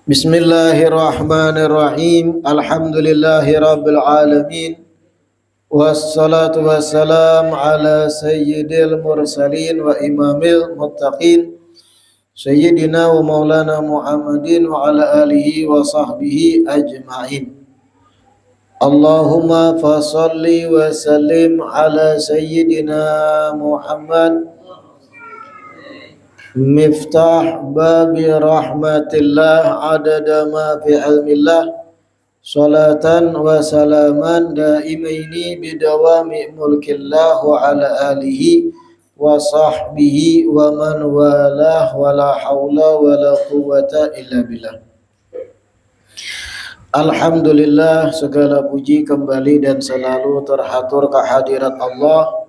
Bismillahirrahmanirrahim. Alhamdulillahi rabbil alamin. Wassalatu wassalam ala sayyidil mursalin wa imamil muttaqin Sayyidina wa maulana Muhammadin wa ala alihi wa sahbihi ajma'in. Allahumma fasalli wa sallim ala sayyidina Muhammad Miftah babi rahmatillah adada ma fi ilmillah salatan wa salaman daimaini bidawami mulkillah wa ala alihi wa sahbihi wa man walah wa la hawla wa la quwwata illa billah. Alhamdulillah, segala puji kembali dan selalu terhatur kehadirat Allah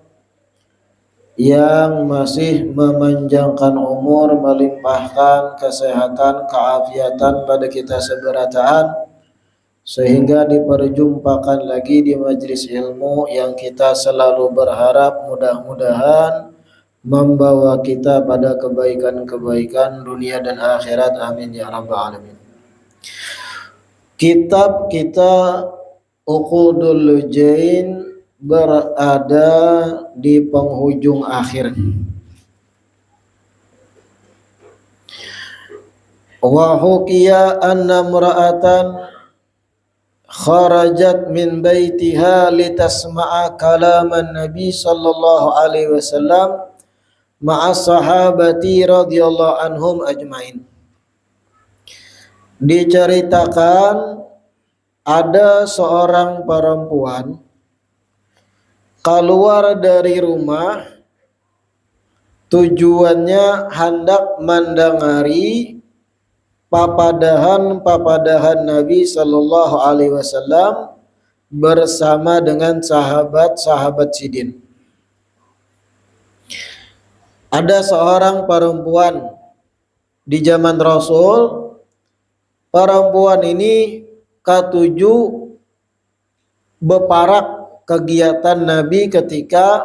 yang masih memanjangkan umur, melimpahkan kesehatan, keafiatan pada kita seberataan, sehingga diperjumpakan lagi di majelis ilmu yang kita selalu berharap mudah-mudahan membawa kita pada kebaikan-kebaikan dunia dan akhirat. Amin ya rabbal alamin. Kitab kita Uqudul Jain berada di penghujung akhir. Wa hukiya anna mra'atan kharajat min baitiha litasma'a kalaman Nabi sallallahu alaihi wasallam ma'a sahabati radhiyallahu anhum ajmain. Diceritakan ada seorang perempuan keluar dari rumah, tujuannya hendak mendengari papadahan Nabi Sallallahu Alaihi Wasallam bersama dengan sahabat-sahabat Sidin. Ada seorang perempuan di zaman Rasul. Perempuan ini ketujuh beparak kegiatan Nabi ketika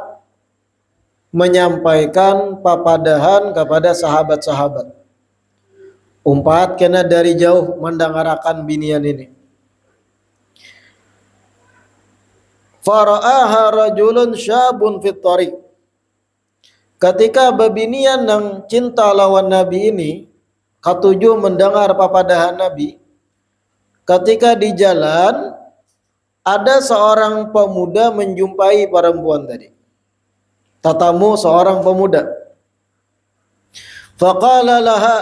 menyampaikan papadahan kepada sahabat-sahabat. Umpat kena dari jauh mendengarkan binian ini. Fara'aha rajulun syabun fit tariq. Ketika babinian yang cinta lawan Nabi ini, ketujuh mendengar papadahan Nabi. Ketika di jalan, ada seorang pemuda menjumpai perempuan tadi. Tatamu seorang pemuda. Faqala laha,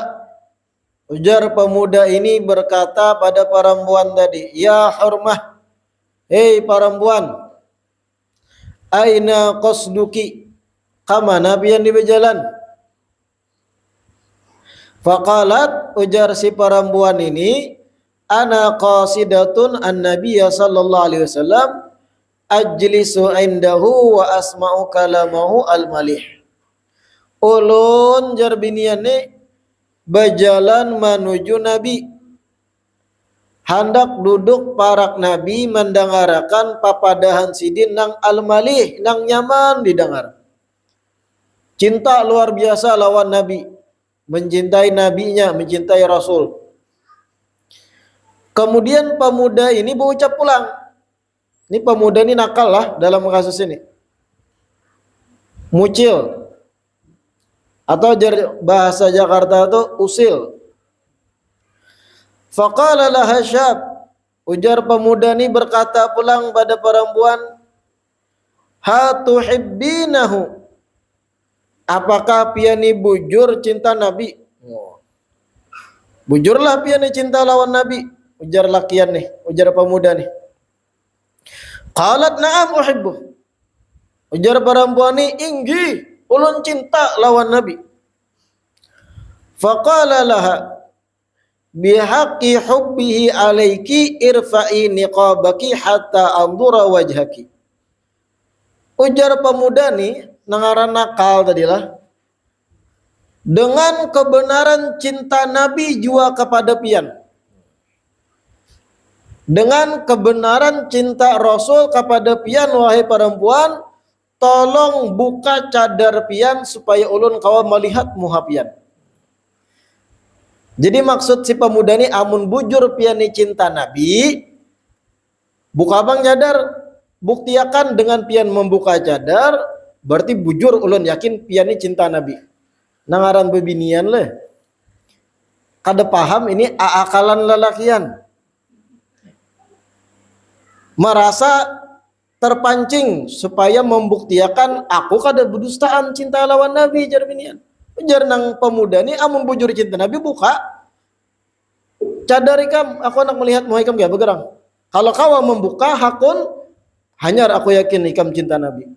ujar pemuda ini berkata pada perempuan tadi, ya hurmah, hei perempuan, aina qasduki, kamana pian di berjalan? Faqalat, ujar si perempuan ini, ana qasidatun an-nabiyya sallallahu alaihi wasallam ajlisu indahu wa asma'u kalamahu al-malih. Ulun jarbiniane berjalan menuju Nabi, hendak duduk parak Nabi mendengarkan papadahan Sidin nang al-malih, nang nyaman didengar. Cinta luar biasa lawan Nabi, mencintai nabinya, mencintai Rasul. Kemudian pemuda ini berucap pulang. Ini pemuda ini nakal lah dalam kasus ini. Mucil. Atau bahasa Jakarta itu usil. Faqala laha syab. Ujar pemuda ini berkata pulang pada perempuan, hatuhibbinahu. Apakah piani bujur cinta Nabi? Bujurlah piani cinta lawan Nabi. Ujar lakian nih, ujar pemuda nih. Qalat na'am uhibbu. Ujar perempuan nih, inggi, ulun cinta lawan Nabi. Faqala laha, bihaqqi hubbihi alaiki irfa'i niqabaki hatta andura wajhaki. Ujar pemuda nih, nengaran nakal tadilah. Dengan kebenaran cinta Nabi jua kepada pian. Dengan kebenaran cinta Rasul kepada pian, wahai perempuan, tolong buka cadar pian supaya ulun kawan melihat muha pian. Jadi maksud si pemuda ini amun bujur piani cinta Nabi, buka bang cadar, buktiakan dengan pian membuka cadar, berarti bujur ulun yakin piani cinta Nabi. Nangaran bebinian leh. Kada paham ini aakalan lelakian. Merasa terpancing supaya membuktiakan aku kada berdustaan cinta lawan Nabi jar binian. Jar nang pemuda ni amun bujur cinta Nabi buka cadar ikam, aku nak melihat mau ikam gak bergerang. Kalau kau membuka hakun hanyar aku yakin ikam cinta Nabi.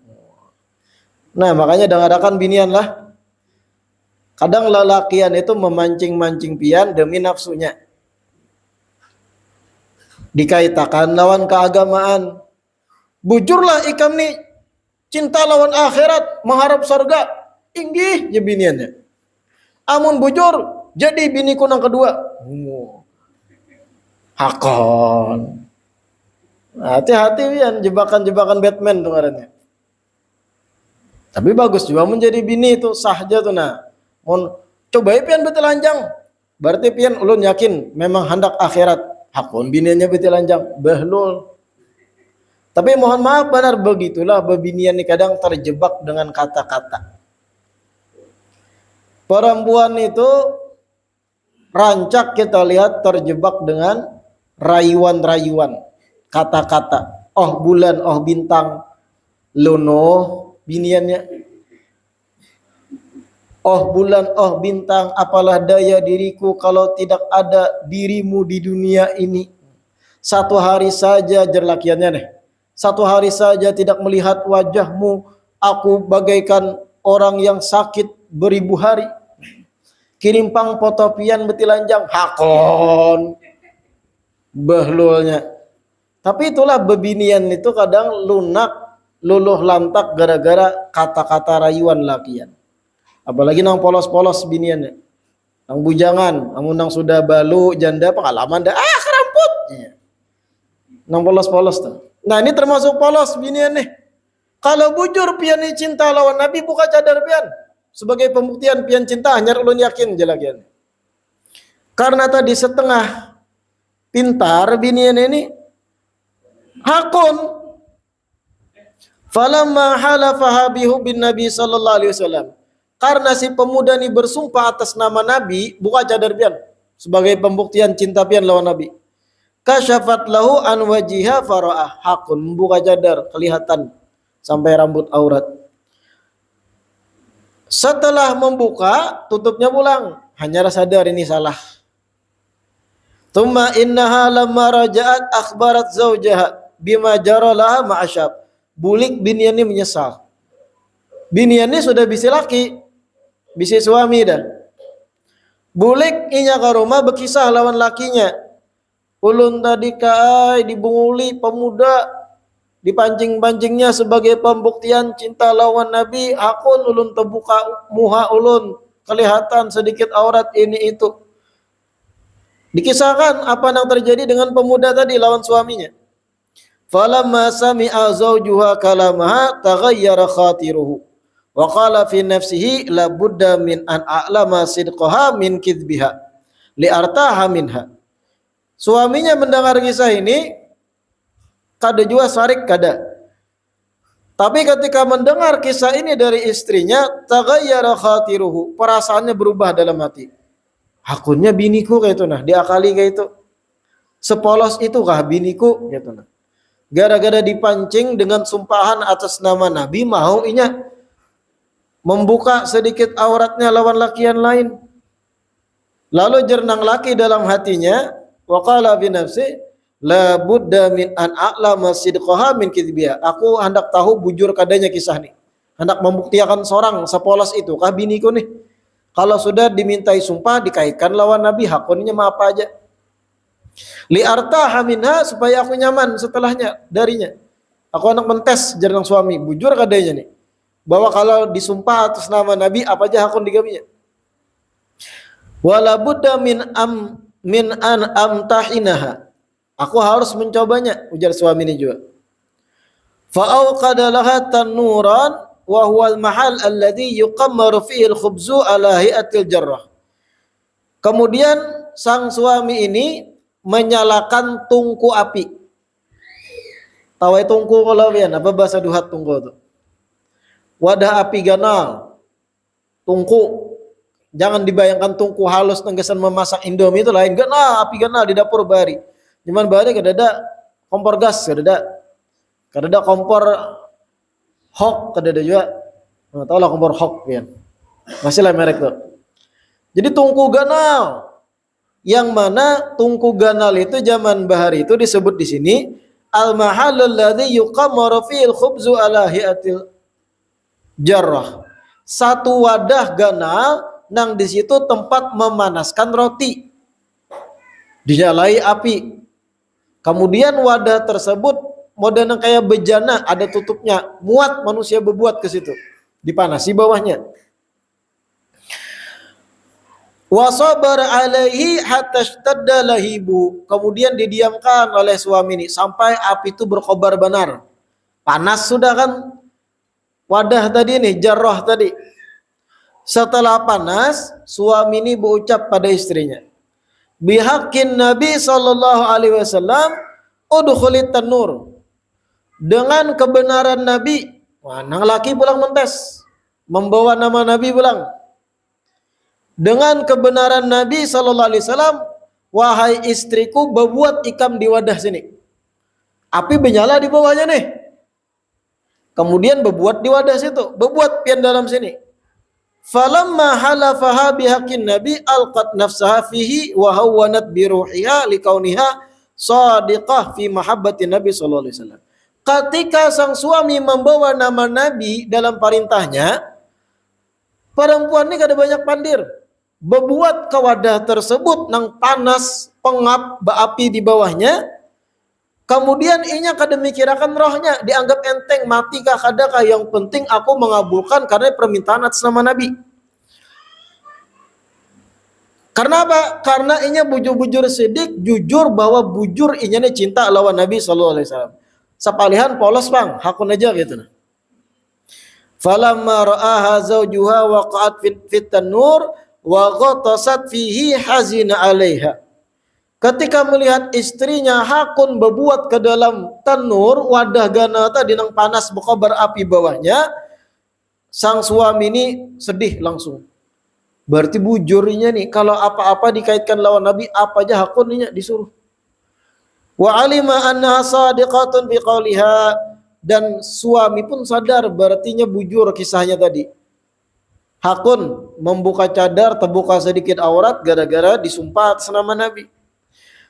Nah makanya dengadakan binian lah. Kadang lelakian itu memancing-mancing pian demi nafsunya. Dikaitakan lawan keagamaan. Bujurlah ikam nih cinta lawan akhirat, mengharap surga. Inggih ya biniannya. Amun bujur jadi biniku nang kedua. Hakon. Hati-hati pian jebakan-jebakan Batman tuh ngarannya. Tapi bagus juga menjadi bini itu sah aja tuh nah. Mon coba pian betelanjang. Berarti pian ulun yakin memang hendak akhirat. Hakon biniannya betelanjang. Behlul. Tapi mohon maaf benar begitulah bebinian ini kadang terjebak dengan kata-kata. Perempuan itu rancak kita lihat terjebak dengan rayuan-rayuan kata-kata. Oh bulan, oh bintang, lono biniannya. Oh bulan, oh bintang, apalah daya diriku kalau tidak ada dirimu di dunia ini. Satu hari saja jerlakiannya nih. Satu hari saja tidak melihat wajahmu, aku bagaikan orang yang sakit beribu hari. Kirimpang potopian betilanjang hakon behlulnya. Tapi itulah bebinian itu kadang lunak luluh lantak gara-gara kata-kata rayuan lakian. Apalagi nang polos-polos biniannya. Nang bujangan, amun nang sudah balu janda pengalaman dah keramput. Nang polos-polos tuh. Nah ini termasuk polos binian nih. Kalau bujur pian cinta lawan Nabi buka cadar pian. Sebagai pembuktian pian cinta hanya ulun yakin jelagian. Karena tadi setengah pintar binian ini hakun. Falamma halafa bihu bin Nabi sallallahu alaihi wasallam. Karena si pemuda ini bersumpah atas nama Nabi, buka cadar pian sebagai pembuktian cinta pian lawan Nabi. Kasyafat lahu an wajiha fara'ah. Hakun membuka cadar kelihatan sampai rambut aurat. Setelah membuka, tutupnya pulang. Hanya sadar ini salah. Tsumma innaha lamma raja'at akhbarat zaujaha bima jara laha ma'asyab. Bulik binian ini menyesal. Binian ini sudah bisi laki, bisi suami dah. Bulik inya ke rumah berkisah lawan lakinya. Ulun tadi kai dibunguli pemuda, dipancing-pancingnya sebagai pembuktian cinta lawan Nabi. Hakun ulun terbuka muha ulun, kelihatan sedikit aurat ini itu. Dikisahkan apa yang terjadi dengan pemuda tadi lawan suaminya. Falamma sami'a zawjuha kalamaha taghayyara khatiruhu wa qala fi nafsihi la budda min an a'lama sidqaha min kidbiha li artaha minha. Suaminya mendengar kisah ini kada jua sarik kada. Tapi ketika mendengar kisah ini dari istrinya, taghayyara khatiruhu, perasaannya berubah dalam hati. Hakunnya biniku kayak itu nah, diakali kayak itu. Sepolos itu kah biniku gitu nah. Gara-gara dipancing dengan sumpahan atas nama Nabi, mau inya membuka sedikit auratnya lawan lakian lain. Lalu jernang laki dalam hatinya, wa qala bi nafsi la budda min an a'lama sidqaha min kidbiha. Aku hendak tahu bujur kadanya kisah nih. Hendak membuktikan seorang sepolos itu kah biniku nih. Kalau sudah dimintai sumpah dikaitkan lawan Nabi, hakunnya mah apa aja. Li artaha minha, supaya aku nyaman setelahnya darinya. Aku hendak mentes jernang suami, bujur kadanya nih. Bahwa kalau disumpah atas nama Nabi apa aja hakun digaminya. Wala budda min an amtahinaha. Aku harus mencobanya, ujar suami ini juga. Fa'auqada laha tanuran wa huwa al-mahal alladhi yuqammaru fihi al-khubzu ala hi'atil jarrah. Kemudian sang suami ini menyalakan tungku api. Tawai tungku kalau pian, apa bahasa duhat tungku itu? Wadah api ganal. Tungku. Jangan dibayangkan tungku halus tenggesan memasak Indomie itu lain. Ganal, api ganal di dapur bari. Cuman bari kadada kompor gas, kadada kompor hok, kadada juga. Nah, tahu lah kompor hok pian. Masih lah merek tuh. Jadi tungku ganal. Yang mana tungku ganal itu zaman bahari itu disebut di sini al-mahallul ladzi yuqammaru fil khubzu ala hi'atil jarrah. Satu wadah ganal nang di situ tempat memanaskan roti. Dinyalai api. Kemudian wadah tersebut model kayak bejana, ada tutupnya, muat manusia berbuat ke situ. Dipanasi bawahnya. Wa sabar alaihi hatta ishtadda lahibu. Kemudian didiamkan oleh suami ini sampai api itu berkobar benar. Panas sudah kan wadah tadi nih, jarrah tadi. Setelah panas, suami ini berucap pada istrinya, bihaqqin Nabi sallallahu alaihi wasallam udkhulit tanur. Dengan kebenaran Nabi, wah, nang laki pulang mentes, membawa nama Nabi pulang. Dengan kebenaran Nabi sallallahu alaihi wasallam, wahai istriku, berbuat ikam di wadah sini. Api menyala di bawahnya nih. Kemudian berbuat di wadah situ, berbuat pian dalam sini. Falamma halafaha bihaqqin Nabi alqat nafsaha fihi wa hawwanat bi ruhiha likauniha shadiqah fi mahabbati Nabi sallallahu alaihi wasallam. Ketika sang suami membawa nama Nabi dalam perintahnya, perempuan ini kada banyak pandir. Berbuat ke wadah tersebut nang panas pengap api di bawahnya. Kemudian inya kada mikirakan rohnya, dianggap enteng, mati kah kadakah, yang penting aku mengabulkan karena permintaan atas nama Nabi. Karena apa? Karena inya bujur-bujur sidik, jujur bahwa bujur inya nih cinta lawan Nabi sallallahu alaihi wasallam. Sapalihan polos bang, hakun aja gitu nah. Falamma ra'aha zawjuha waqa'at fit tanur wa ghatasat fihi hazina 'alaiha. Ketika melihat istrinya hakun berbuat ke dalam tanur, wadah gana tadi nang panas berkobar api bawahnya, sang suami ini sedih langsung. Berarti bujurnya nih, kalau apa-apa dikaitkan lawan Nabi, apa aja hakunnya disuruh. Wa alima annaha sadiqatun fi qawliha, dan suami pun sadar berartinya bujur kisahnya tadi. Hakun membuka cadar, terbuka sedikit aurat gara-gara disumpah atas nama Nabi.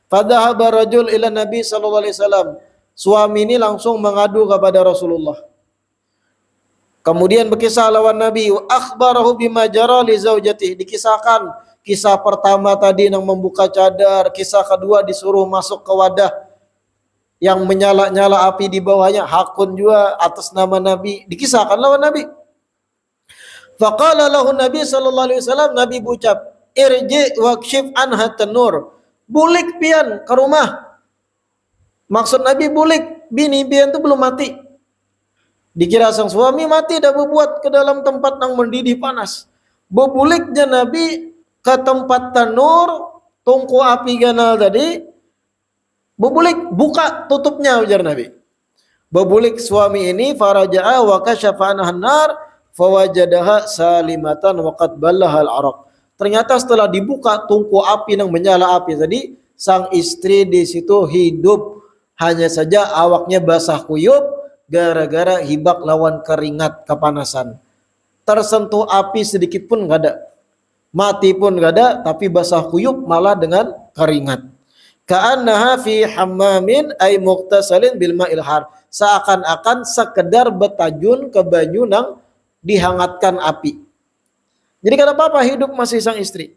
Fadhahaba rajul ila Nabi sallallahu alaihi wasallam. Suami ini langsung mengadu kepada Rasulullah. Kemudian berkisah lawan Nabi, wa akhbarahu bima jara li zaujatihi. Dikisahkan kisah pertama tadi yang membuka cadar, kisah kedua disuruh masuk ke wadah yang menyala-nyala api di bawahnya, hakun juga atas nama Nabi. Dikisahkan lawan Nabi. Faqala lahu Nabi sallallahu alaihi wasallam, Nabi berucap, irji waqshif anha tanur. Bulik pian ke rumah. Maksud Nabi bulik, bini pian itu belum mati. Dikira sang suami mati dah berbuat ke dalam tempat yang mendidih panas. Berbuliknya Nabi ke tempat tanur, tungku api ganal tadi. Berbulik, buka tutupnya ujar Nabi. Berbulik suami ini faraja'a wa kasyafa anhan nar fawajadaha salimatan wa qad ballahal araq. Ternyata setelah dibuka tungku api yang menyala api tadi, sang istri di situ hidup, hanya saja awaknya basah kuyup gara-gara hibak lawan keringat kepanasan. Tersentuh api sedikit pun enggak ada. Mati pun enggak ada, tapi basah kuyup malah dengan keringat. Ka'annaha fi hammamin ay muqtasalin bil ma'il har. Seakan-akan sekedar betajun ke banyu nang dihangatkan api. Jadi kata apa hidup masih sang istri.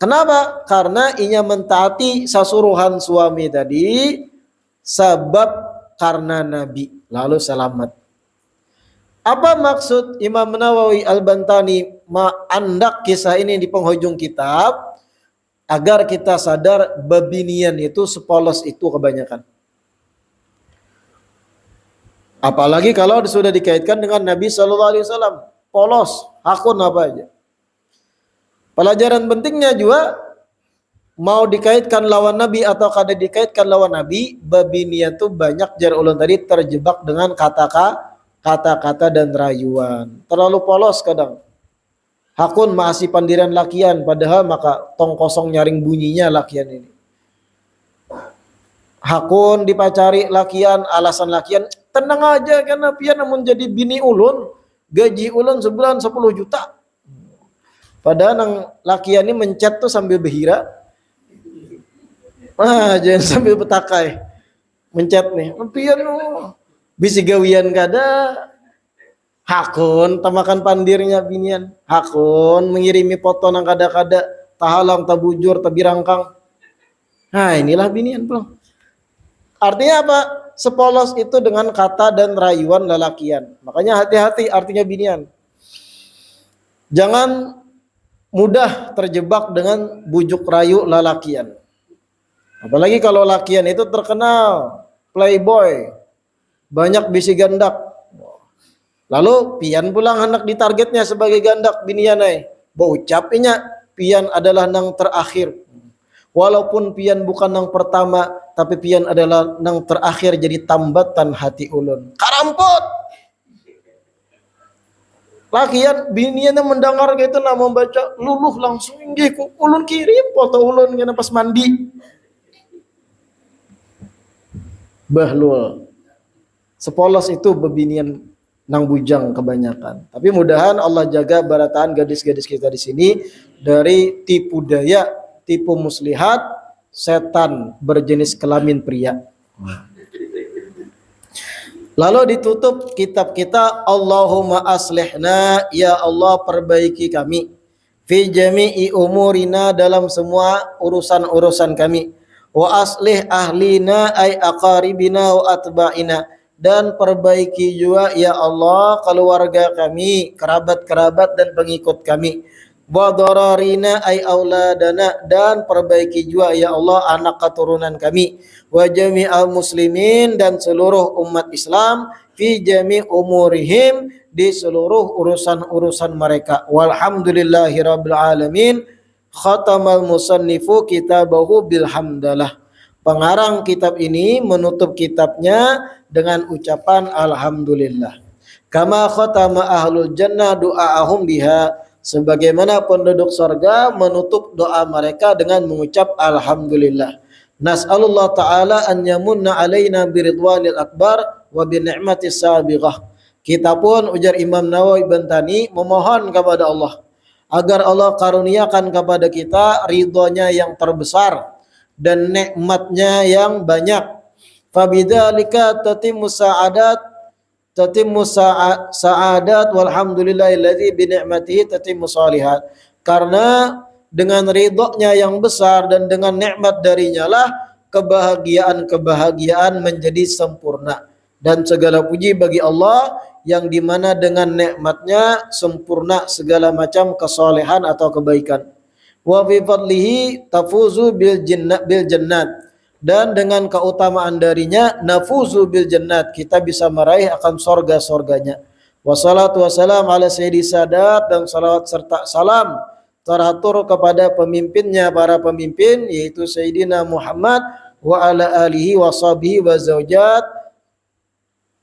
Kenapa? Karena inya mentaati sasuruhan suami tadi, sebab karena Nabi, lalu selamat. Apa maksud Imam Nawawi Al-Bantani andak kisah ini di penghujung kitab? Agar kita sadar babinian itu sepolos itu kebanyakan. Apalagi kalau sudah dikaitkan dengan Nabi sallallahu alaihi wasallam, polos, hakun apa aja. Pelajaran pentingnya juga mau dikaitkan lawan Nabi atau kada dikaitkan lawan Nabi, babinian tuh banyak jar ulun tadi terjebak dengan kata-kata dan rayuan. Terlalu polos kadang. Hakun maasi pandiran lakian, padahal maka tong kosong nyaring bunyinya lakian ini. Hakun dipacari lakian, alasan lakian, tenang aja karena pian namun jadi bini ulun, gaji ulun sebulan 10 juta. Padahal nang lakian ini mencet tuh sambil behira. Jangan sambil betakai. Mencet nih. Pian bisi gawian kada. Hakun tamakan pandirnya binian. Hakun mengirimi foto nang kada-kada, tahalang tabujur tabirangkang. Nah, inilah binian, Bro. Artinya apa? Sepolos itu dengan kata dan rayuan lalakian. Makanya hati-hati artinya binian. Jangan mudah terjebak dengan bujuk rayu lalakian. Apalagi kalau lakian itu terkenal playboy, banyak bisi gandak. Lalu pian pulang anak ditargetnya sebagai gandak binian ay. Baucapnya pian adalah nang terakhir. Walaupun pian bukan nang pertama, tapi pian adalah nang terakhir jadi tambatan hati ulun. Karampot. Lakian binian mendengar gitu nak membaca luluh langsung inggih ku ulun kirim foto ulun kena pas mandi. Bahlul. Sepolos itu bebinian nang bujang kebanyakan. Tapi mudahan Allah jaga barataan gadis-gadis kita di sini dari tipu daya, tipu muslihat, setan berjenis kelamin pria. Lalu ditutup kitab kita, Allahumma aslihna, ya Allah perbaiki kami. Fi jami'i umurina, dalam semua urusan-urusan kami. Wa aslih ahlina ay aqaribina wa atba'ina, dan perbaiki juga ya Allah keluarga kami, kerabat-kerabat dan pengikut kami. Wa dararina ay auladana, dan perbaiki juga ya Allah anak keturunan kami. Wa jami'al muslimin, dan seluruh umat Islam, fi jami' umurihim, di seluruh urusan-urusan mereka. Walhamdulillahi rabbil alamin. Khatamal musannifu kitabahu bilhamdalah. Pengarang kitab ini menutup kitabnya dengan ucapan alhamdulillah. Kama khatama ahlul jannah du'aahum biha, sebagaimana penduduk surga menutup doa mereka dengan mengucap alhamdulillah. Nas'alullah ta'ala an yamunna alaina biridwanil akbar wa bi ni'matis sabighah. Kita pun, ujar Imam Nawawi Bantani, memohon kepada Allah agar Allah karuniakan kepada kita ridhonya yang terbesar dan nikmatnya yang banyak. Fabidzalika tatimmu sa'adat walhamdulillahilladzi bi ni'matihi tatimmu shalihat. Karena dengan ridhonya yang besar dan dengan nikmat darinya lah kebahagiaan menjadi sempurna. Dan segala puji bagi Allah yang dimana dengan nikmatnya sempurna segala macam kesolehan atau kebaikan. Wa fi fadlihi tafuzu bil jannat, dan dengan keutamaan darinya nafuzu bil jannat, kita bisa meraih akan sorga-sorganya. Wassalatu wassalam ala sayyidi sadat, dan salawat serta salam teratur kepada pemimpinnya para pemimpin, yaitu Sayyidina Muhammad wa ala alihi wa sahbihi wa zaujat,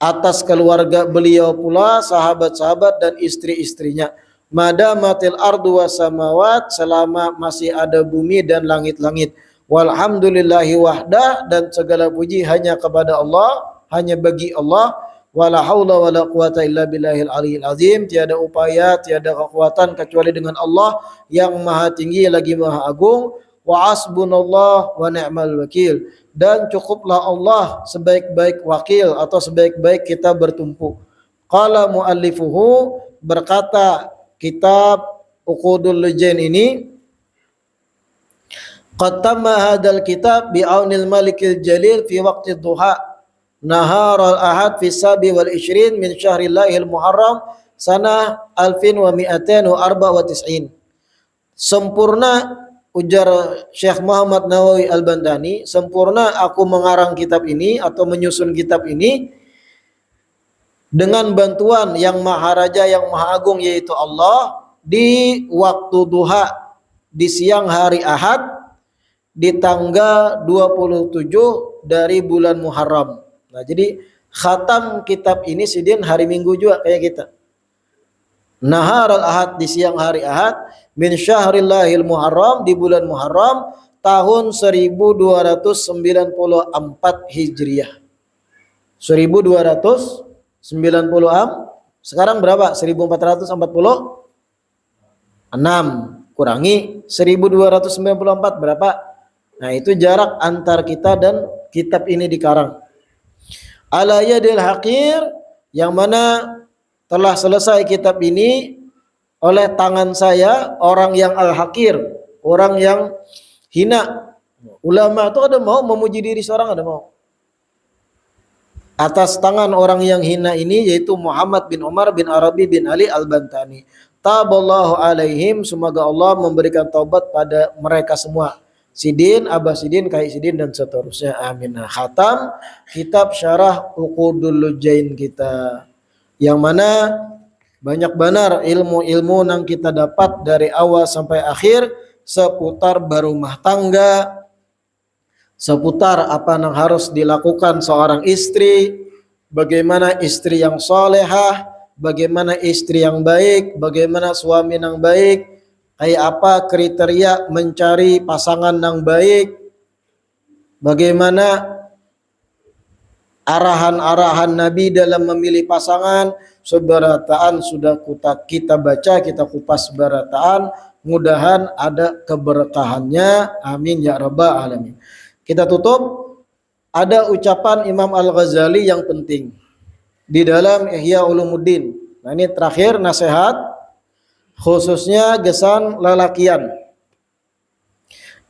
atas keluarga beliau pula, sahabat-sahabat dan istri-istrinya. Madamatil ardu was samawat, selama masih ada bumi dan langit-langit. Walhamdulillahi wahdah, dan segala puji hanya kepada Allah, hanya bagi Allah. Wala haula wala quwata illa billahil aliyil azim, tiada upaya, tiada kekuatan kecuali dengan Allah yang maha tinggi lagi maha agung. Wa hasbunallah wa ni'mal wakil, dan cukuplah Allah sebaik-baik wakil atau sebaik-baik kita bertumpu. Qala muallifuhu, berkata kitab Uqudul Lujain ini, qad tamma hadzal kitab bi aunil malikil jalil fi waqti duha nahar al ahad fi sabi wal ishrin min syahrillahil muharram sanah 1294. Sempurna, ujar Syekh Muhammad Nawawi Al-Bantani, sempurna aku mengarang kitab ini atau menyusun kitab ini dengan bantuan yang Maharaja yang Maha Agung, yaitu Allah, di waktu duha, di siang hari Ahad di tanggal 27 dari bulan Muharram. Nah, jadi khatam kitab ini sidin hari Minggu juga kayak kita. Nahar al-Ahad di siang hari Ahad min syahrillahil Muharram di bulan Muharram tahun 1294 Hijriah. 1290 sekarang berapa? 1446 kurangi 1294 berapa? Nah, itu jarak antar kita dan kitab ini dikarang. Ala yadil haqir, yang mana telah selesai kitab ini oleh tangan saya, orang yang al-haqir, orang yang hina. Ulama itu ada mau memuji diri seorang, ada mau. Atas tangan orang yang hina ini yaitu Muhammad bin Umar bin Arabi bin Ali al-Bantani. Taballahu alaihim, semoga Allah memberikan taubat pada mereka semua. Sidin, Abah Sidin, Kai Sidin dan seterusnya. Amin. Nah, khatam kitab Syarah Uqudul Lujain kita, yang mana banyak benar ilmu-ilmu yang kita dapat dari awal sampai akhir seputar berumah tangga, seputar apa yang harus dilakukan seorang istri, bagaimana istri yang solehah, bagaimana istri yang baik, bagaimana suami yang baik, kayak apa kriteria mencari pasangan yang baik, bagaimana arahan-arahan Nabi dalam memilih pasangan. Seberataan sudah kita baca, kita kupas seberataan, mudahan ada keberkahannya, amin ya rabbal alamin. Kita tutup, ada ucapan Imam Al-Ghazali yang penting di dalam Ihya Ulumuddin. Nah, ini terakhir nasihat khususnya gesan lelakian.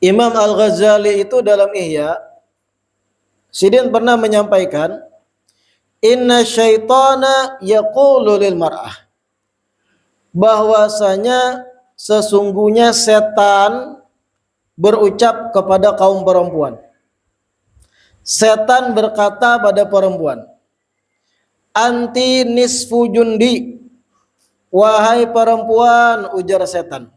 Imam Al-Ghazali itu dalam Ihya, Sidin pernah menyampaikan, inna syaitana yaqulu lil mar'ah, bahwasanya sesungguhnya setan berucap kepada kaum perempuan. Setan berkata pada perempuan, anti nisfu jundi, wahai perempuan, ujar setan,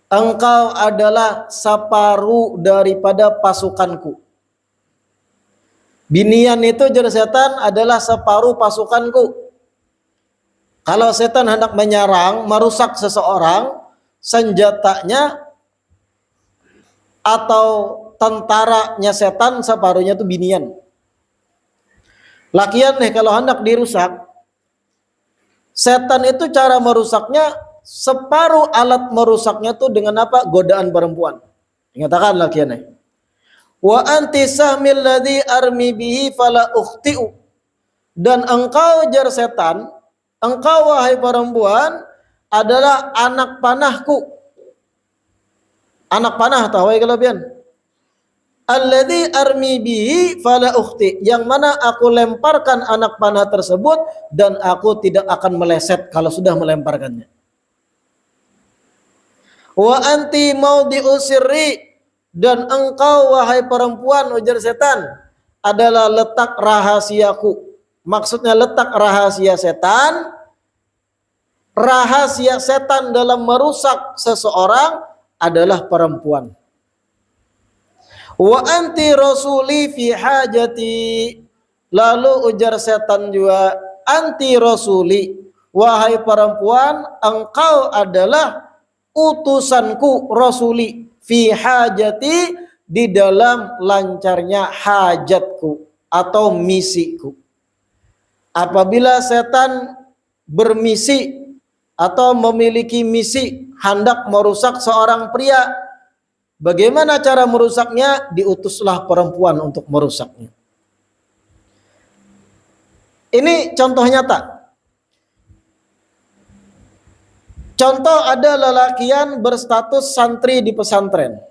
engkau adalah separuh daripada pasukanku. Binian itu, ujar setan, adalah separuh pasukanku. Kalau setan hendak menyerang, merusak seseorang, senjatanya atau tentaranya setan separuhnya itu binian. Lakian nih kalau hendak dirusak, setan itu cara merusaknya, separuh alat merusaknya tuh dengan apa? Godaan perempuan. Dikatakan lakiannya, wa anti sahmil ladzi armi bihi fala ukhti'u, dan engkau, jar setan, engkau wahai perempuan adalah anak panahku. Anak panah tahu ya kelebihan. Alladzi armi bihi fala ukhti, yang mana aku lemparkan anak panah tersebut dan aku tidak akan meleset kalau sudah melemparkannya. Wa anti maudhi'u sirri, dan engkau wahai perempuan, ujar setan, adalah letak rahasiaku. Maksudnya letak rahasia setan. Rahasia setan dalam merusak seseorang adalah perempuan. Wa anti rasuli fi hajati, lalu ujar setan juga, anti rasuli, wahai perempuan, engkau adalah utusanku, rasuli, fi hajati, di dalam lancarnya hajatku atau misiku. Apabila setan bermisi atau memiliki misi hendak merusak seorang pria, bagaimana cara merusaknya? Diutuslah perempuan untuk merusaknya. Ini contoh nyata. Contoh, ada lelakian berstatus santri di pesantren,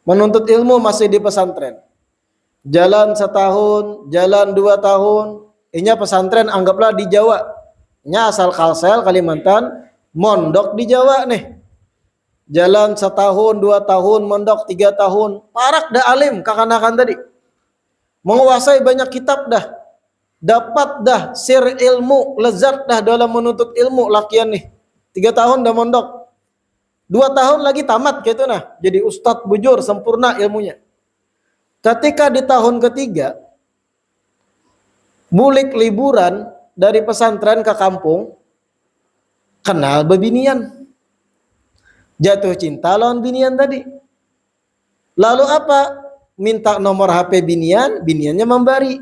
menuntut ilmu masih di pesantren. Jalan setahun, jalan 2 tahun, inya pesantren anggaplah di Jawa, nya asal Kalsel Kalimantan, mondok di Jawa nih. Jalan setahun, 2 tahun, mondok 3 tahun, parak dah alim kakanakan tadi, menguasai banyak kitab dah, dapat dah sir ilmu, lezat dah dalam menuntut ilmu lakian nih. 3 tahun dah mondok. 2 tahun lagi tamat gitu nah. Jadi ustadz bujur sempurna ilmunya. Ketika di tahun ketiga bulik liburan dari pesantren ke kampung, kenal bebinian. Jatuh cinta lawan binian tadi. Lalu apa? Minta nomor HP binian, biniannya memberi.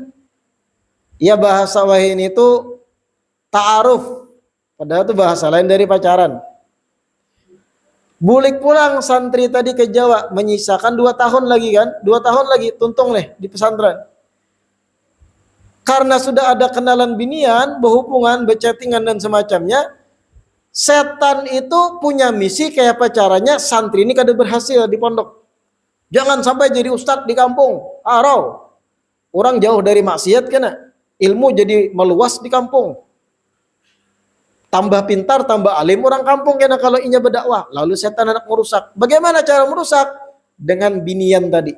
Ya bahasa wahin itu ta'aruf. Padahal itu bahasa lain dari pacaran. Bulik pulang santri tadi ke Jawa, menyisakan 2 tahun lagi kan? 2 tahun lagi tuntung nih di pesantren. Karena sudah ada kenalan binian, berhubungan, berchattingan dan semacamnya, setan itu punya misi kayak apa caranya santri ini kada berhasil di pondok. Jangan sampai jadi ustadz di kampung. Arau. Orang jauh dari maksiat kena. Ilmu jadi meluas di kampung. Tambah pintar, tambah alim orang kampung kena kalau inya berdakwah. Lalu setan hendak merusak. Bagaimana cara merusak? Dengan binian tadi.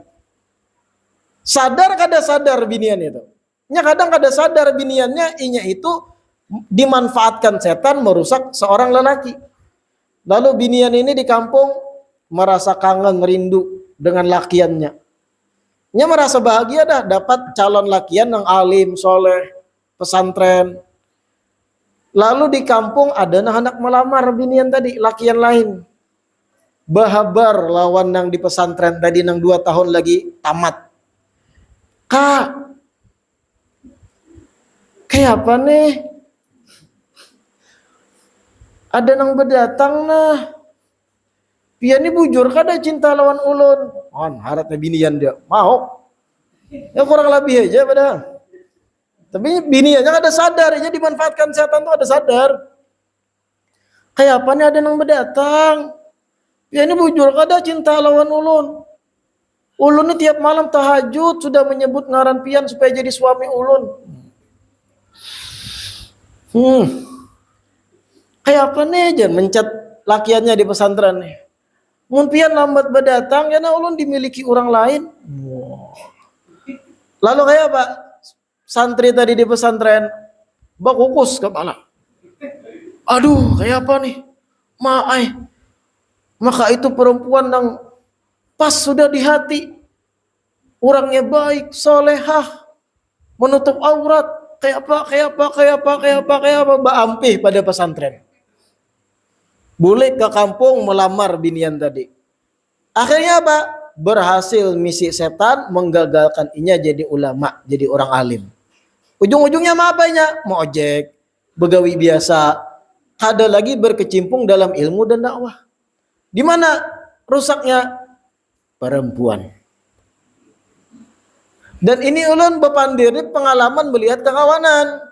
Sadar kada sadar binian itu. Nya kadang kada sadar biniannya inya itu dimanfaatkan setan merusak seorang lelaki. Lalu binian ini di kampung merasa kangen, rindu dengan lakiannya. Nya merasa bahagia dah dapat calon lakian yang alim, soleh, pesantren. Lalu di kampung ada anak melamar binian tadi, lakian lain. Bahabar lawan yang di pesantren tadi yang 2 tahun lagi tamat. Kak, kayak apa nih? Ada nang berdatang nah. Pian ini bujur kada cinta lawan ulun. On harapnya binian dia. Mau. Ya kurang lebih aja padahal. Tapi biniannya ada sadar, ya dimanfaatkan setan tuh ada sadar. Kayak apa nih ada yang berdatang? Ya ini bujur kada cinta lawan ulun. Ulun ini tiap malam tahajud sudah menyebut ngaran pian supaya jadi suami ulun. Kayak apa nih aja mencet lakiannya di pesantren nih. Mun pian lambat berdatang ya nah ulun dimiliki orang lain. Lalu kayak apa? Santri tadi di pesantren bakukus kepala. Aduh, kayak apa nih? Maka itu perempuan yang pas sudah di hati. Orangnya baik, solehah, menutup aurat, kayak apa, baampih pada pesantren. Bulik ke kampung melamar binian tadi. Akhirnya apa? Berhasil misi setan menggagalkan inya jadi ulama, jadi orang alim. Ujung-ujungnya apa apanya? Mau ojek, begawi biasa, kada lagi berkecimpung dalam ilmu dan dakwah. Di mana rusaknya? Perempuan. Dan ini ulun bepandiri pengalaman melihat kekawanan.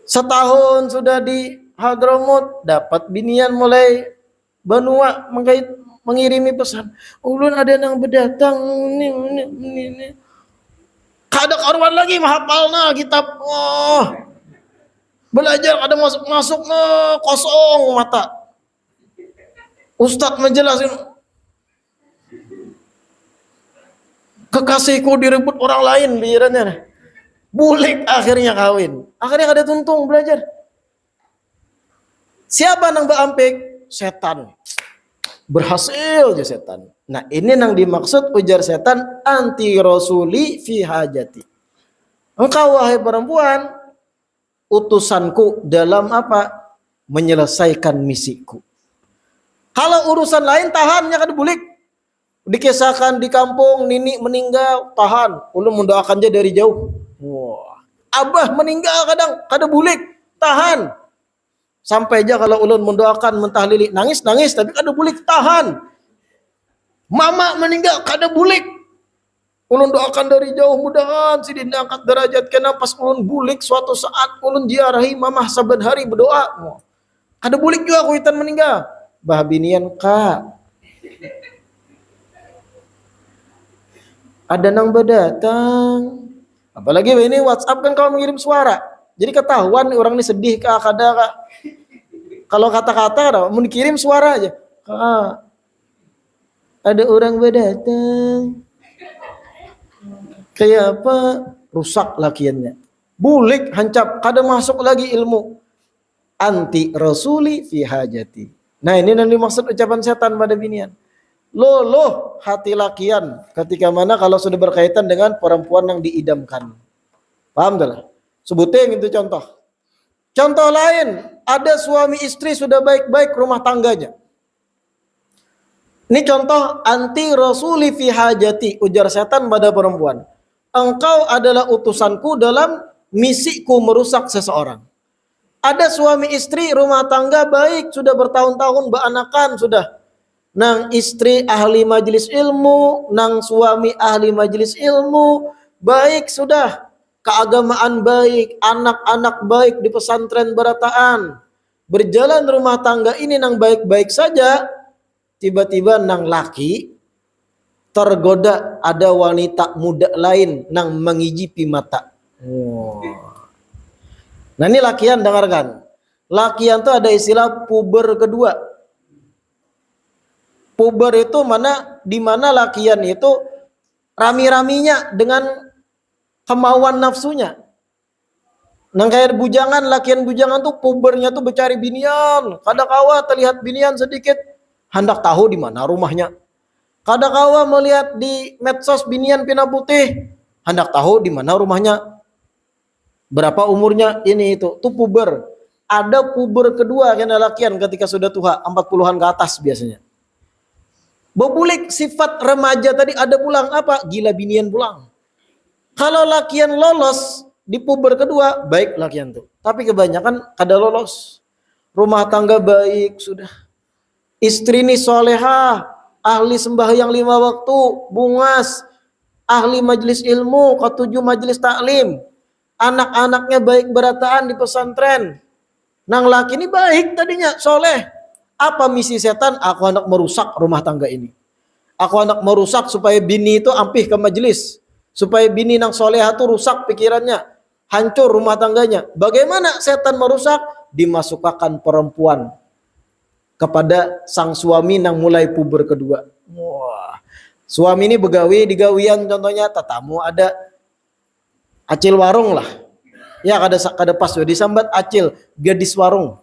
Setahun sudah di Hadramut, dapat binian mulai Banua mengirimi pesan. Ulun ada yang berdatang ini. Kada karuan lagi mahapalna kitab. Belajar ada masuk kosong mata. Ustadz menjelasin. Kekasihku direbut orang lain pikirannya. Bulik akhirnya kawin. Akhirnya kada tuntung belajar. Siapa nang baampik? Setan. Berhasil aja setan. Nah ini yang dimaksud ujar setan anti rasuli fi hajati. Engkau wahai perempuan utusanku dalam apa? Menyelesaikan misiku. Kalau urusan lain tahannya kada bulik. Dikisahkan di kampung nini meninggal tahan. Ulun mendoakan dia dari jauh. Wah. Abah meninggal kadang kada bulik tahan. Sampai aja kalau ulun mendoakan mentahlili nangis tapi kada bulik tahan. Mama meninggal kada bulik. Ulun doakan dari jauh mudahan si diangkat derajat kena pas ulun bulik suatu saat ulun ziarahi mamah saban hari berdoa. Kada bulik juga kuitan meninggal. Bah binian kak. Ada nang berdatang. Apalagi ini WhatsApp kan kalau mengirim suara. Jadi ketahuan orang ini sedih kak kada kak. Kalau kata-kata mau dikirim suara aja. Kak, ada orang berdatang. Kayak apa? Rusak lakiannya. Bulik hancap, kada masuk lagi ilmu. Anti rasuli fi hajati. Nah ini yang dimaksud ucapan setan pada binian. Loh hati lakian ketika mana kalau sudah berkaitan dengan perempuan yang diidamkan. Paham tak? Sebutin itu contoh. Contoh lain, ada suami istri sudah baik-baik rumah tangganya. Ini contoh anti rasuli fi hajati, ujar setan pada perempuan. Engkau adalah utusanku dalam misiku merusak seseorang. Ada suami istri rumah tangga baik, sudah bertahun-tahun beranakan sudah. Nang istri ahli majelis ilmu, nang suami ahli majelis ilmu, baik sudah. Keagamaan baik, anak-anak baik di pesantren berataan. Berjalan rumah tangga ini nang baik-baik saja, tiba-tiba nang laki tergoda ada wanita muda lain nang mengijipi mata. Nah ini lakian dengarkan. Lakian itu ada istilah puber kedua. Puber itu di mana lakian itu rami-raminya dengan kemauan nafsunya. Nang kayak bujangan, lakian bujangan tuh pubernya tuh bercari binian. Kadakawa terlihat binian sedikit, hendak tahu di mana rumahnya. Kadakawa melihat di medsos binian pina putih, hendak tahu di mana rumahnya. Berapa umurnya ini itu. Tuh puber. Ada puber kedua kena lakian ketika sudah tua, 40-an ke atas biasanya. Bebulik sifat remaja tadi ada pulang apa? Gila binian pulang. Kalau lakian lolos di puber kedua, baik lakian tuh. Tapi kebanyakan kada lolos. Rumah tangga baik sudah. Istri ini solehah, ahli sembahyang 5 waktu, bungas, ahli majelis ilmu, ketujuh majelis taklim. Anak-anaknya baik berataan di pesantren. Nang laki ini baik tadinya, soleh. Apa misi setan? Aku hendak merusak rumah tangga ini. Aku hendak merusak supaya bini itu ampih ke majelis. Supaya bini nang soleha itu rusak pikirannya. Hancur rumah tangganya. Bagaimana setan merusak? Dimasukkan perempuan kepada sang suami nang mulai puber kedua. Wah. Suami ini begawi di gawian contohnya tatamu ada acil warung lah. Ya kada pas disambat acil gadis warung.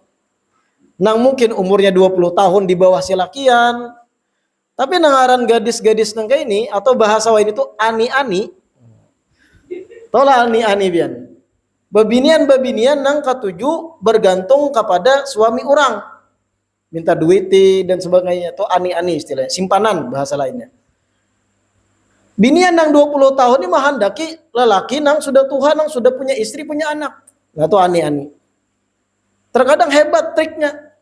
Nang mungkin umurnya 20 tahun di bawah si lakian. Tapi nangaran gadis-gadis nang kayak ini atau bahasa lain itu ani-ani. Tola ani-ani bian. Babinian nang ketujuh bergantung kepada suami orang. Minta duiti dan sebagainya. Itu ani-ani istilahnya. Simpanan bahasa lainnya. Binian nang 20 tahun ini menghendaki lelaki nang sudah tua, nang sudah punya istri, punya anak. Nah itu ani-ani. Terkadang hebat triknya.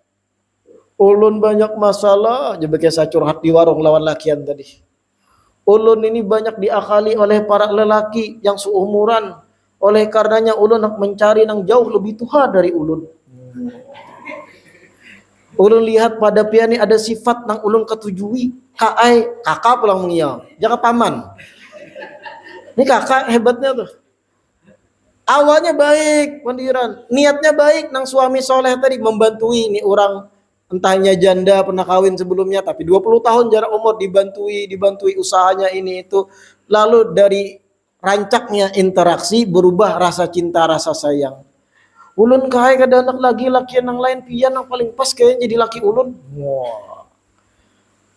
Ulun banyak masalah. Jadi saya curhat di warung lawan lakian tadi. Ulun ini banyak diakali oleh para lelaki yang seumuran. Oleh karenanya ulun nak mencari nang jauh lebih tua dari ulun. Ulun lihat pada piani ada sifat nang ulun ketujui. Kakak pulang mengiau. Jangan paman. Ini kakak hebatnya tuh. Awalnya baik, pendiran. Niatnya baik nang suami soleh tadi membantui ini orang entahnya janda pernah kawin sebelumnya tapi 20 tahun jarak umur dibantui usahanya ini itu. Lalu dari rancaknya interaksi berubah rasa cinta, rasa sayang. Ulun kahai kada anak lagi lakian yang lain pian yang paling pas kayaknya jadi laki ulun. Wah.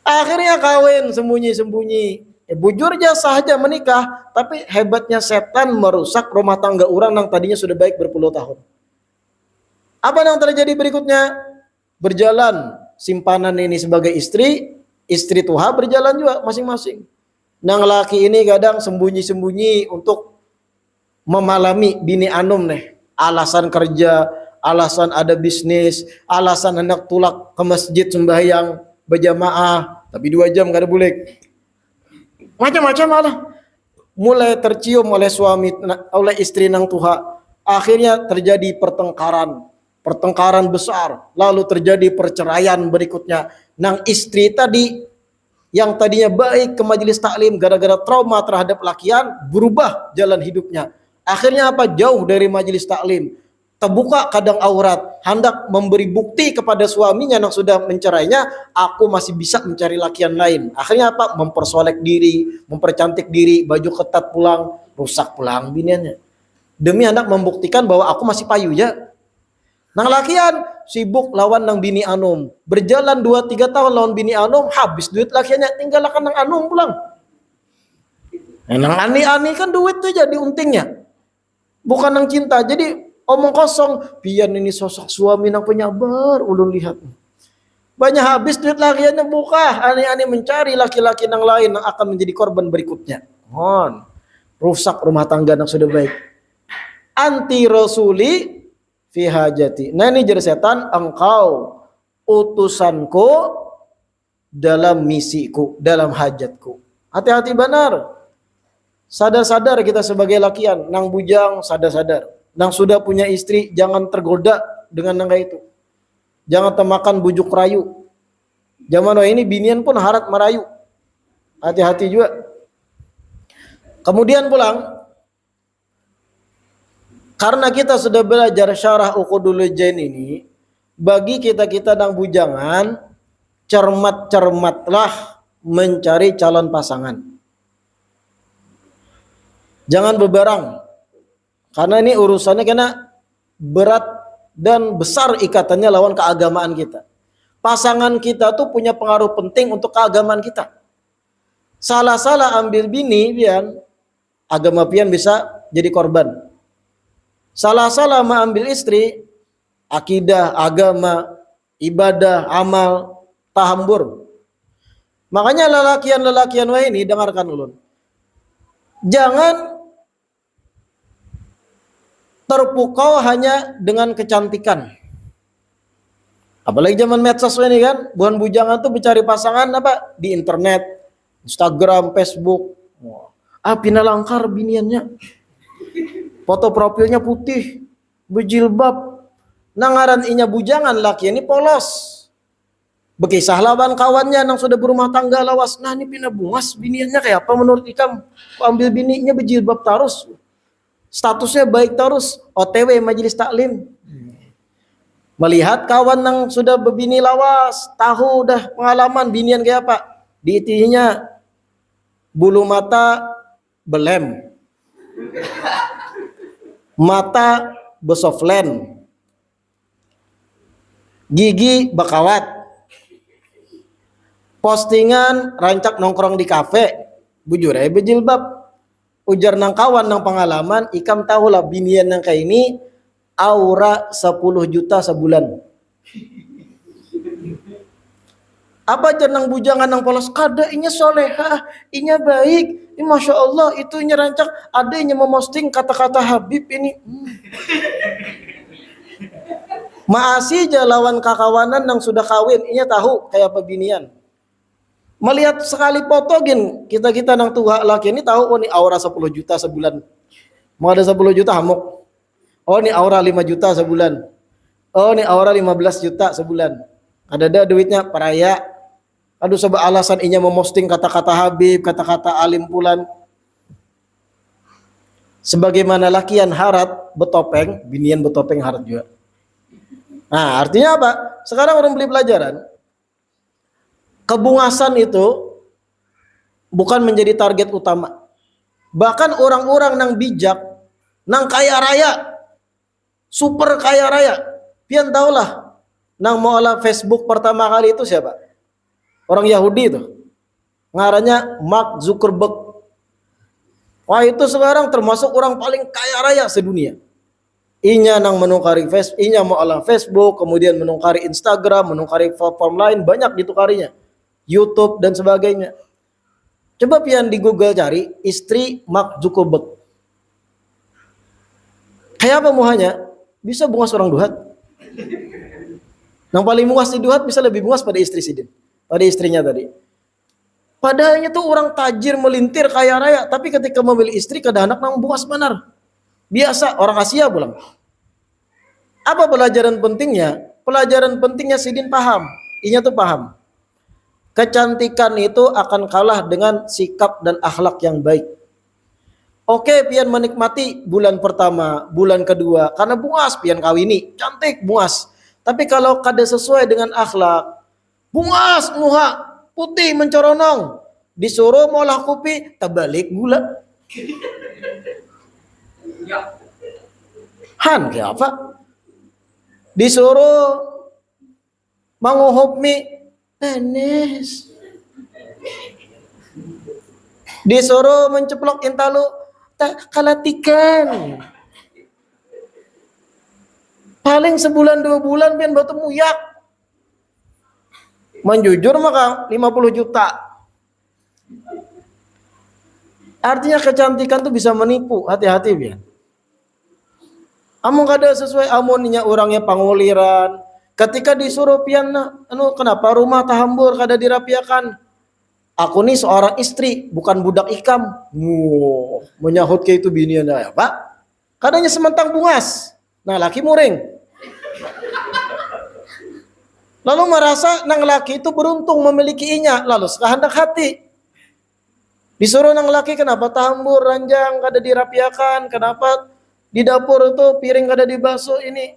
Akhirnya kawin sembunyi-sembunyi. Bujur aja saja menikah, tapi hebatnya setan merusak rumah tangga orang yang tadinya sudah baik berpuluh tahun. Apa yang terjadi berikutnya? Berjalan simpanan ini sebagai istri tuha berjalan juga masing-masing. Nang laki ini kadang sembunyi-sembunyi untuk memalami bini anum nih. Alasan kerja, alasan ada bisnis, alasan hendak tulak ke masjid sembahyang berjamaah, tapi 2 jam kada boleh. Macam-macam malah. Mulai tercium oleh suami, oleh istri nang tuha. Akhirnya terjadi pertengkaran besar. Lalu terjadi perceraian berikutnya. Nang istri tadi yang tadinya baik ke majelis taklim gara-gara trauma terhadap lakian berubah jalan hidupnya. Akhirnya apa? Jauh dari majelis taklim. Terbuka kadang aurat, hendak memberi bukti kepada suaminya yang sudah mencerainya, aku masih bisa mencari lakian lain. Akhirnya apa? Mempersolek diri, mempercantik diri, baju ketat pulang, rusak pulang biniannya. Demi hendak membuktikan bahwa aku masih payu ya. Nang lakian sibuk lawan nang bini anum. Berjalan 2-3 tahun lawan bini anum, habis duit lakiannya, tinggalkan nang anum pulang. Nang ani-ani kan duit tuh jadi untingnya. Bukan nang cinta. Jadi omong kosong, pian ini sosok suami nang penyabar, ulun lihat. Banyak habis duit lakiannya, buka ani-ani mencari laki-laki nang lain yang akan menjadi korban berikutnya. Rusak rumah tangga yang sudah baik. Anti rasuli fi hajati. Nah ini jadi setan, engkau utusanku dalam misiku, dalam hajatku. Hati-hati benar. Sadar-sadar kita sebagai lakian, nang bujang sadar-sadar. Nang sudah punya istri jangan tergoda dengan nangga itu. Jangan temakan bujuk rayu. Zaman ini binian pun harat merayu. Hati-hati juga. Kemudian pulang, karena kita sudah belajar syarah Uqudul Jain ini, bagi kita-kita nang bujangan, cermat-cermatlah mencari calon pasangan. Jangan bebarang. Karena ini urusannya karena berat dan besar ikatannya lawan keagamaan kita. Pasangan kita tuh punya pengaruh penting untuk keagamaan kita. Salah-salah ambil bini, pian, agama pian bisa jadi korban. Salah-salah mengambil istri, akidah, agama, ibadah, amal, tahambur. Makanya lelakian-lelakian wah ini, dengarkan ulun. Jangan terpukau hanya dengan kecantikan. Apalagi zaman medsos ini kan, bukan bujangan tuh mencari pasangan apa di internet, Instagram, Facebook. Pina langkar biniannya. Foto profilnya putih, berjilbab. Nangaran inya bujangan laki ini polos. Bekisah lawan kawannya yang sudah berumah tangga lawas. Nah ini pina bungas biniannya kayak apa menurut ikam? Ambil bininya berjilbab terus. Statusnya baik terus, OTW majelis taklim. Melihat kawan yang sudah berbini lawas, tahu dah pengalaman binian kayak apa. Diitinya bulu mata belem, mata besoflen, gigi bakawat, postingan rancak nongkrong di kafe, bujur berjilbab. Ujar nang kawan nang pengalaman, ikam tahu lah binian nang kayak ini aura 10 juta sebulan. Apa jenang bujangan nang polos kada inya soleha, inya baik, ini masya Allah itu inya rancak, ada inya memosting kata-kata Habib ini. Maasi lawan kakawanan nang sudah kawin, inya tahu kayak apa binian. Melihat sekali foto gin, kita nang tua laki ini tahu oh ini aura 10 juta sebulan. Mau ada 10 juta hamuk. Oh ini aura 5 juta sebulan. Oh ini aura 15 juta sebulan. Ada duitnya peraya. Aduh sebab alasan inya memosting kata-kata Habib, kata-kata alim pulan. Sebagaimana lakian harat betopeng, binian betopeng harat juga. Nah artinya apa? Sekarang orang beli pelajaran. Kebungasan itu bukan menjadi target utama. Bahkan orang-orang nang bijak, nang kaya raya, super kaya raya, pian tahulah, nang mu'alaf Facebook pertama kali itu siapa? Orang Yahudi itu, ngarannya Mark Zuckerberg. Wah itu sekarang termasuk orang paling kaya raya sedunia. Inya nang menungkari Facebook, inya mu'alaf Facebook, kemudian menungkari Instagram, menungkari platform lain, banyak ditukarinya. YouTube dan sebagainya. Coba pian di Google cari istri Mark Zuckerberg. Kayak apa muhanya? Bisa bungas orang duhat. Yang paling bungas di duhat bisa lebih bungas pada istri sidin, pada istrinya tadi. Padahalnya tuh orang tajir melintir kaya raya, tapi ketika memilih istri kada anak nang bungas benar. Biasa orang Asia pulang. Apa pelajaran pentingnya? Pelajaran pentingnya sidin paham. Inya tuh paham. Kecantikan itu akan kalah dengan sikap dan akhlak yang baik. Oke, pian menikmati bulan pertama, bulan kedua, karena bungas pian kawini, cantik bungas. Tapi kalau kada sesuai dengan akhlak, bungas muha, putih mencoronong, disuruh molah kopi, terbalik gula. Han, kayak apa? Disuruh manguhup mie, panas. Disuruh menceplok intalu, tak kalatikan. Paling sebulan 2 bulan pian batu muyak. Menjujur maka 50 juta. Artinya kecantikan tuh bisa menipu, hati-hati pian. Amun kada sesuai amunnya orangnya panguliran. Ketika disuruh pian kenapa rumah tahambur kada dirapiakan? Aku nih seorang istri, bukan budak ikam. Menyahut ke itu bini anda ya, Pak. Kadanya sementang bungas. Nah, laki muring. Lalu merasa nang laki itu beruntung memiliki inya, lalu sekehendak hati. Disuruh nang laki kenapa tahambur, ranjang kada dirapiakan, kenapa di dapur itu piring kada dibasuh ini.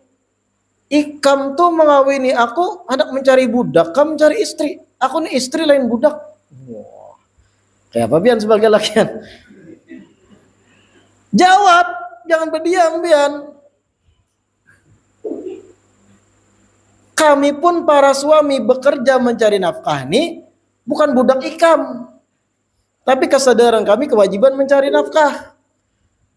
Ikam tuh mengawini aku, hendak mencari budak, kamu mencari istri. Aku nih istri lain budak. Wah. Kayak apa Bian sebagai lakian? Jawab, jangan berdiam Bian. Kami pun para suami bekerja mencari nafkah nih bukan budak ikam. Tapi kesadaran kami kewajiban mencari nafkah.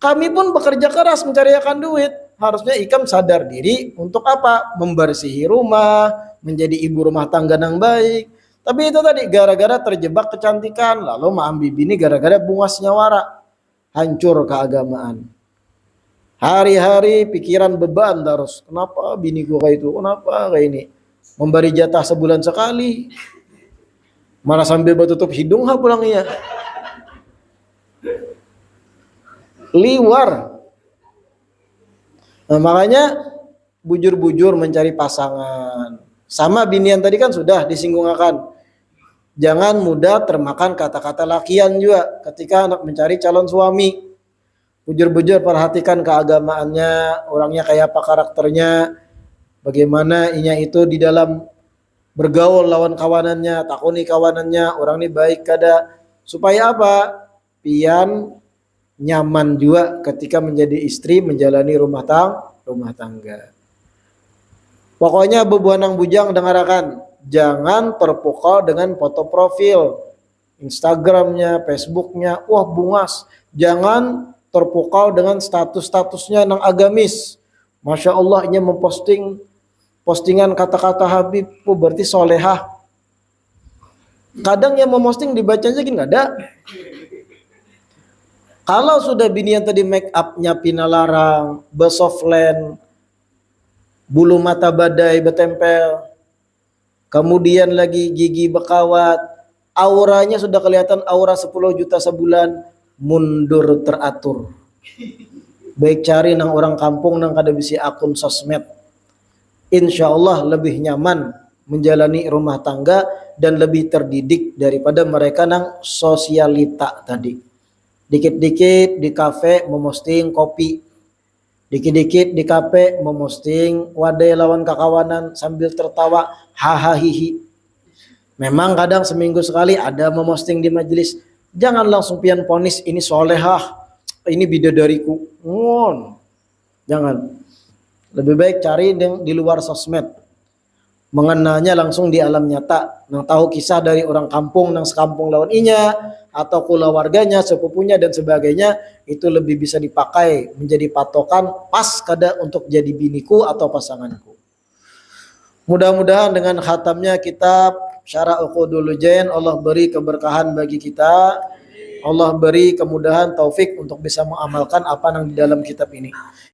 Kami pun bekerja keras mencari akan duit. Harusnya ikam sadar diri untuk apa? Membersihi rumah, menjadi ibu rumah tangga yang baik. Tapi itu tadi gara-gara terjebak kecantikan, lalu maam bibi ini gara-gara bungas nyawara. Hancur keagamaan. Hari-hari pikiran beban terus. Kenapa bini gua kayak itu? Kenapa kayak ini? Memberi jatah sebulan sekali. Mana sambil bertutup hidung pulangnya. Liwar. Nah, makanya bujur-bujur mencari pasangan. Sama binian tadi kan sudah disinggungakan. Jangan mudah termakan kata-kata lakian juga ketika anak mencari calon suami. Bujur-bujur perhatikan keagamaannya, orangnya kayak apa karakternya, bagaimana inya itu di dalam bergaul lawan kawanannya, takuni kawanannya, orang ini baik kada, supaya apa? Pian nyaman juga ketika menjadi istri menjalani rumah tangga. Pokoknya bebuanang bujang dengarkan, jangan terpukau dengan foto profil, Instagramnya, Facebooknya, wah bungas. Jangan terpukau dengan status-statusnya nang agamis. Masya Allah, ia memposting postingan kata-kata Habib, berarti solehah. Kadang yang memposting dibaca aja nggak ada. Kalau sudah bini yang tadi make upnya pinalarang, besoftland, bulu mata badai betempel, kemudian lagi gigi bekawat, auranya sudah kelihatan aura 10 juta sebulan, mundur teratur. Baik cari nang orang kampung nang kada bisi akun sosmed. Insya Allah lebih nyaman menjalani rumah tangga dan lebih terdidik daripada mereka nang sosialita tadi. Dikit-dikit di kafe memosting kopi, dikit-dikit di kafe memosting wadai lawan kakawanan sambil tertawa hahaha. Memang kadang seminggu sekali ada memosting di majelis. Jangan langsung pian ponis ini solehah, ini bidadariku. Jangan. Lebih baik cari di luar sosmed. Mengenalnya langsung di alam nyata. Nang tahu kisah dari orang kampung nang sekampung lawan inya, atau keluarganya, sepupunya dan sebagainya, itu lebih bisa dipakai menjadi patokan pas kada untuk jadi biniku atau pasanganku. Mudah-mudahan dengan khatamnya kitab Syarah Uqudul Jain, Allah beri keberkahan bagi kita. Allah beri kemudahan taufik untuk bisa mengamalkan apa yang di dalam kitab ini.